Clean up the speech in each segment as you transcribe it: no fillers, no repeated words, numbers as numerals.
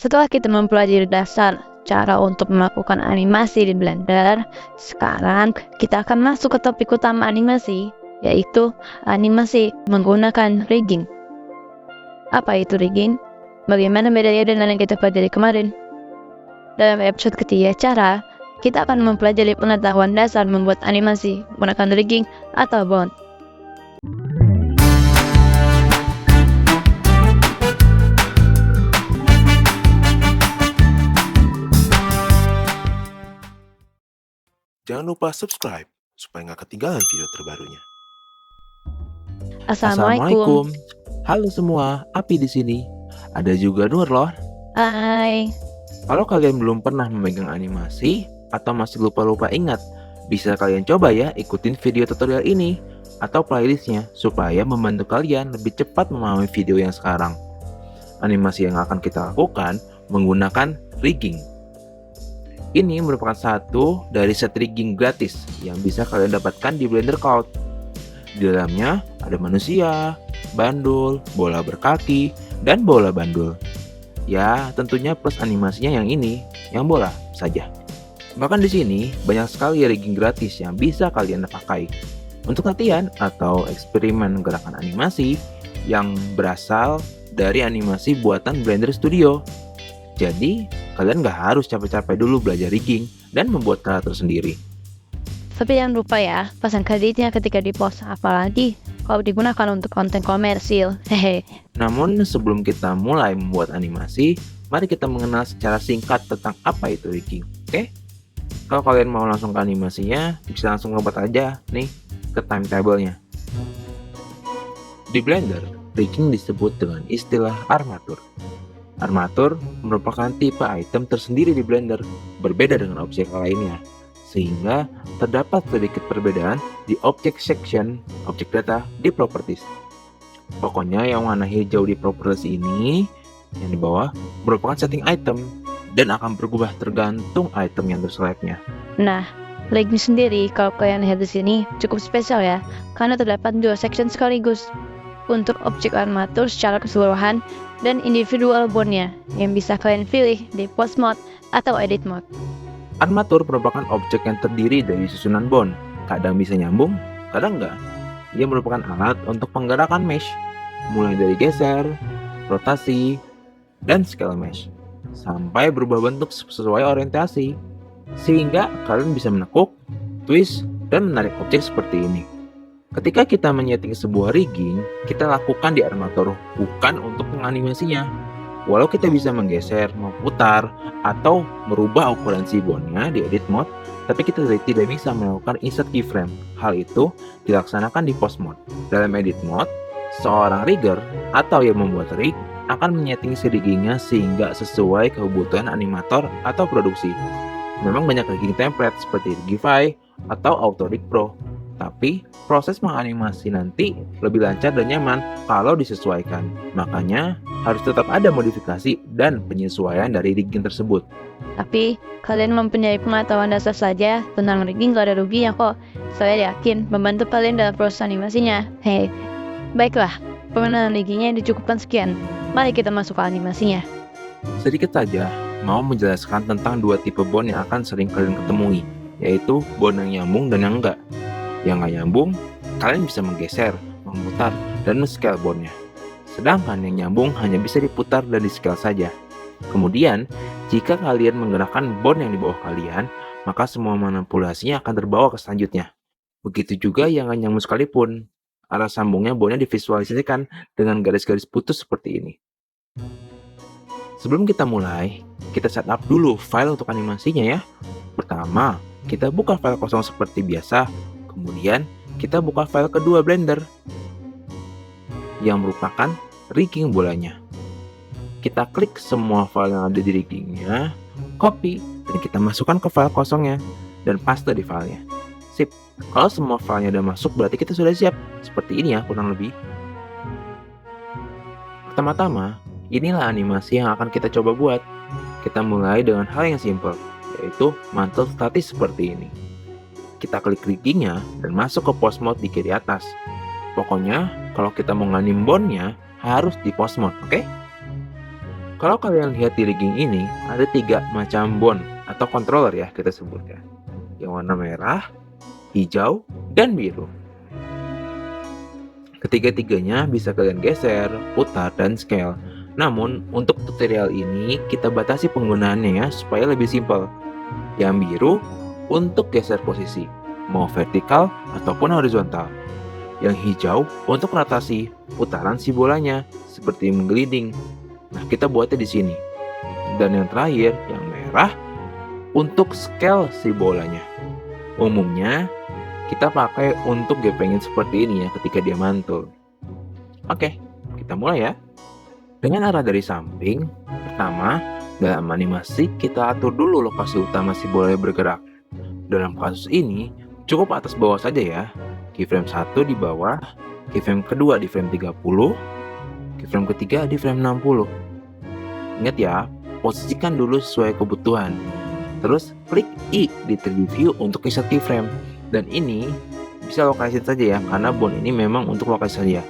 Setelah kita mempelajari dasar cara untuk melakukan animasi di Blender, sekarang kita akan masuk ke topik utama animasi, yaitu animasi menggunakan rigging. Apa itu rigging? Bagaimana bedanya dengan yang kita pelajari kemarin? Dalam episode ketiga cara, kita akan mempelajari pengetahuan dasar membuat animasi menggunakan rigging atau bond. Jangan lupa subscribe supaya nggak ketinggalan video terbarunya. Assalamualaikum. Halo semua, Api di sini. Ada juga Nur loh. Hai. Kalau kalian belum pernah memegang animasi atau masih lupa-lupa ingat, bisa kalian coba ya ikutin video tutorial ini atau playlistnya supaya membantu kalian lebih cepat memahami video yang sekarang. Animasi yang akan kita lakukan menggunakan rigging. Ini merupakan satu dari set rigging gratis yang bisa kalian dapatkan di Blender Cloud. Di dalamnya ada manusia, bandul, bola berkaki, dan bola bandul. Ya, tentunya plus animasinya yang ini, yang bola saja. Bahkan di sini banyak sekali rigging gratis yang bisa kalian pakai untuk latihan atau eksperimen gerakan animasi yang berasal dari animasi buatan Blender Studio. Jadi, kalian nggak harus capek-capek dulu belajar rigging dan membuat karakter sendiri. Tapi jangan lupa ya, pasang kreditnya ketika di-post, apalagi kalau digunakan untuk konten komersil. Hehe. Namun, sebelum kita mulai membuat animasi, mari kita mengenal secara singkat tentang apa itu rigging, oke? Kalau kalian mau langsung ke animasinya, bisa langsung lompat aja nih ke timetable-nya. Di Blender, rigging disebut dengan istilah armatur. Armatur merupakan tipe item tersendiri di Blender, berbeda dengan objek lainnya, sehingga terdapat sedikit perbedaan di object section, objek data di properties. Pokoknya yang warna hijau di properties ini, yang di bawah, merupakan setting item, dan akan berubah tergantung item yang terselectnya. Nah, rigging sendiri kalau kalian lihat di sini cukup spesial ya, karena terdapat dua section sekaligus untuk objek armatur secara keseluruhan dan individual bondnya yang bisa kalian pilih di post mode atau edit mode. Armatur merupakan objek yang terdiri dari susunan bond, kadang bisa nyambung, kadang enggak. Ia merupakan alat untuk penggerakan mesh, mulai dari geser, rotasi, dan scale mesh, sampai berubah bentuk sesuai orientasi, sehingga kalian bisa menekuk, twist, dan menarik objek seperti ini. Ketika kita menyeting sebuah rigging, kita lakukan di armatur, bukan untuk menganimasinya. Walau kita bisa menggeser, memutar, atau merubah ukuran si bondnya di edit mode, tapi kita tidak bisa melakukan insert keyframe. Hal itu dilaksanakan di post mode. Dalam edit mode, seorang rigger atau yang membuat rig akan menyeting si riggingnya sehingga sesuai kebutuhan animator atau produksi. Memang banyak rigging template seperti Rigify atau Auto Rig Pro. Tapi, proses menganimasi nanti lebih lancar dan nyaman kalau disesuaikan. Makanya, harus tetap ada modifikasi dan penyesuaian dari rigging tersebut. Tapi, kalian mempunyai pengetahuan dasar saja tentang rigging gak ada ruginya kok. Saya yakin membantu kalian dalam proses animasinya. Hei, baiklah, pengenalan riggingnya dicukupkan sekian. Mari kita masuk ke animasinya. Sedikit saja, mau menjelaskan tentang dua tipe bond yang akan sering kalian ketemui, yaitu bond yang nyambung dan yang enggak. Yang nggak nyambung, kalian bisa menggeser, memutar, dan men-scale bondnya. Sedangkan yang nyambung hanya bisa diputar dan di-scale saja. Kemudian, jika kalian menggerakkan bond yang di bawah kalian, maka semua manipulasinya akan terbawa ke selanjutnya. Begitu juga yang nggak nyambung sekalipun. Arah sambungnya bondnya divisualisasikan dengan garis-garis putus seperti ini. Sebelum kita mulai, kita setup dulu file untuk animasinya ya. Pertama, kita buka file kosong seperti biasa. Kemudian, kita buka file kedua Blender yang merupakan rigging bolanya. Kita klik semua file yang ada di riggingnya, copy, dan kita masukkan ke file kosongnya, dan paste di filenya. Sip, kalau semua filenya udah masuk berarti kita sudah siap. Seperti ini ya kurang lebih. Pertama-tama, inilah animasi yang akan kita coba buat. Kita mulai dengan hal yang simple, yaitu mantel statis seperti ini. Kita klik riggingnya dan masuk ke post mode di kiri atas. Pokoknya, kalau kita mau nganim bondnya, harus di post mode, oke? Kalau kalian lihat di rigging ini, ada 3 macam bond atau controller ya kita sebutnya. Yang warna merah, hijau, dan biru. Ketiga-tiganya bisa kalian geser, putar, dan scale. Namun, untuk tutorial ini kita batasi penggunaannya ya supaya lebih simpel. Yang biru untuk geser posisi, mau vertikal ataupun horizontal. Yang hijau untuk rotasi putaran si bolanya seperti menggelinding. Nah, kita buatnya di sini. Dan yang terakhir, yang merah untuk scale si bolanya. Umumnya kita pakai untuk gepengin seperti ini ya ketika dia mantul. Oke, kita mulai ya. Dengan arah dari samping, pertama, dalam animasi kita atur dulu lokasi utama si bola bergerak. Dalam kasus ini, cukup atas bawah saja ya. Keyframe 1 di bawah, keyframe kedua di frame 30, keyframe ketiga di frame 60. Ingat ya, posisikan dulu sesuai kebutuhan. Terus klik I di 3D view untuk reset keyframe. Dan ini bisa lokasi saja ya, karena bond ini memang untuk lokasi saja.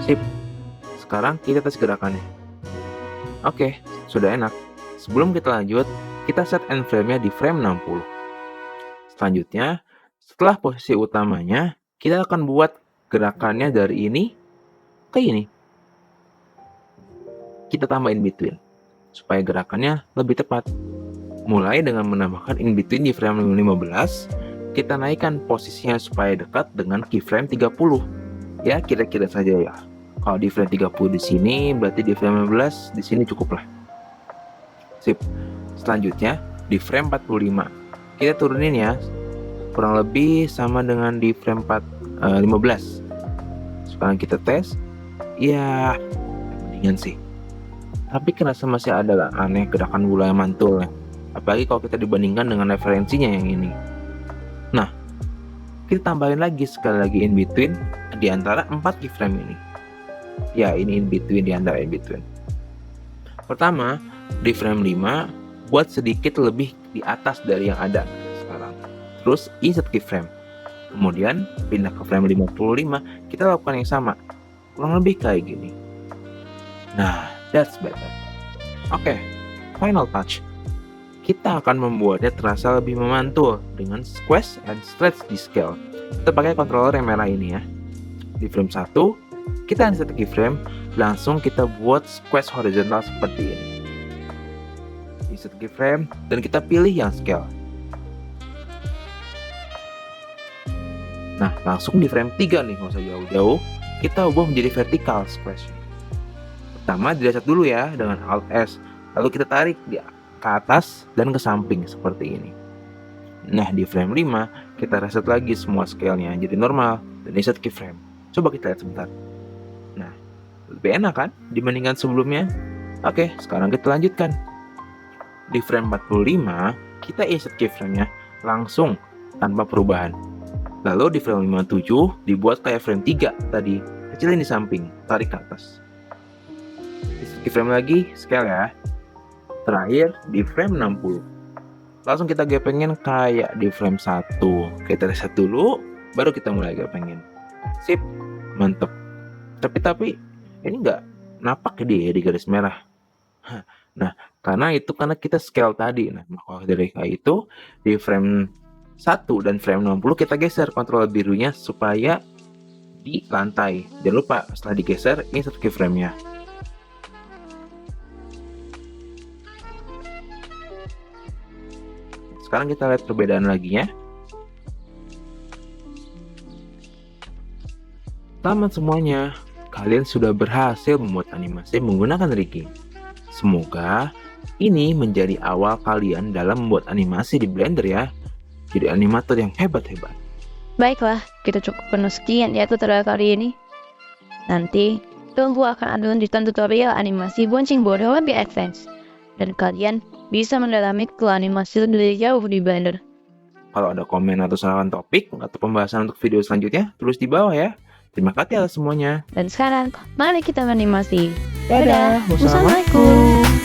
Sip. Sekarang kita tes gerakannya. Oke, sudah enak. Sebelum kita lanjut, kita set end frame-nya di frame 60. Selanjutnya, setelah posisi utamanya, kita akan buat gerakannya dari ini ke ini. Kita tambah in between supaya gerakannya lebih tepat. Mulai dengan menambahkan in between di frame 15, kita naikkan posisinya supaya dekat dengan keyframe 30. Ya, kira-kira saja ya. Kalau di frame 30 di sini, berarti di frame 15 di sini cukup lah. Sip. Selanjutnya, di frame 45. Kita turunin ya. Kurang lebih sama dengan di frame 15. Sekarang kita tes. Ya, mendingan sih. Tapi kerasa masih ada aneh gerakan bola yang mantul ya. Apalagi kalau kita dibandingkan dengan referensinya yang ini. Nah, kita tambahin lagi sekali lagi in between di antara 4 keyframe ini. Ya, ini in between di antara in between. Pertama, di frame 5 buat sedikit lebih di atas dari yang ada sekarang. Terus insert keyframe. Kemudian pindah ke frame 55, kita lakukan yang sama. Kurang lebih kayak gini. Nah, that's better. Oke, final touch. Kita akan membuatnya terasa lebih memantul dengan squeeze and stretch di scale. Kita pakai controller yang merah ini ya. Di frame 1, kita insert keyframe, langsung kita buat squeeze horizontal seperti ini. Insert keyframe, dan kita pilih yang scale. Nah, langsung di frame 3 nih, nggak usah jauh-jauh. Kita ubah menjadi vertical squeeze. Pertama, di reset dulu ya dengan Alt S. Lalu kita tarik dia ke atas dan ke samping seperti ini. Nah, di frame 5 kita reset lagi semua scale-nya jadi normal dan reset keyframe. Coba kita lihat sebentar. Nah, lebih enak kan dibandingkan sebelumnya? Oke, sekarang kita lanjutkan. Di frame 45 kita insert keyframe-nya langsung tanpa perubahan. Lalu di frame 57 dibuat kayak frame 3 tadi, kecilin di samping, tarik ke atas. Insert keyframe lagi, scale ya. Terakhir di frame 60. Langsung kita gepengin kayak di frame 1. Kita reset dulu, baru kita mulai gepengin. Sip, mantep. Tapi ini nggak napak dia di garis merah. Nah, karena kita scale tadi. Nah, kalau dari kayak itu di frame 1 dan frame 60 kita geser kontrol birunya supaya di lantai. Jangan lupa setelah digeser insert keyframe-nya. Sekarang kita lihat perbedaan lagi ya. Selamat semuanya, kalian sudah berhasil membuat animasi menggunakan rigging. Semoga ini menjadi awal kalian dalam membuat animasi di Blender ya. Jadi animator yang hebat-hebat. Baiklah, kita cukupkan sekian ya tutorial kali ini. Nanti, tunggu akan ada lanjutan tutorial animasi bonceng bodoh lebih advance. Dan kalian bisa mendalami ke animasi lebih jauh di Blender. Kalau ada komen atau saran topik atau pembahasan untuk video selanjutnya, tulis di bawah ya. Terima kasih atas semuanya. Dan sekarang, mari kita animasi. Dadah. Wassalamualaikum.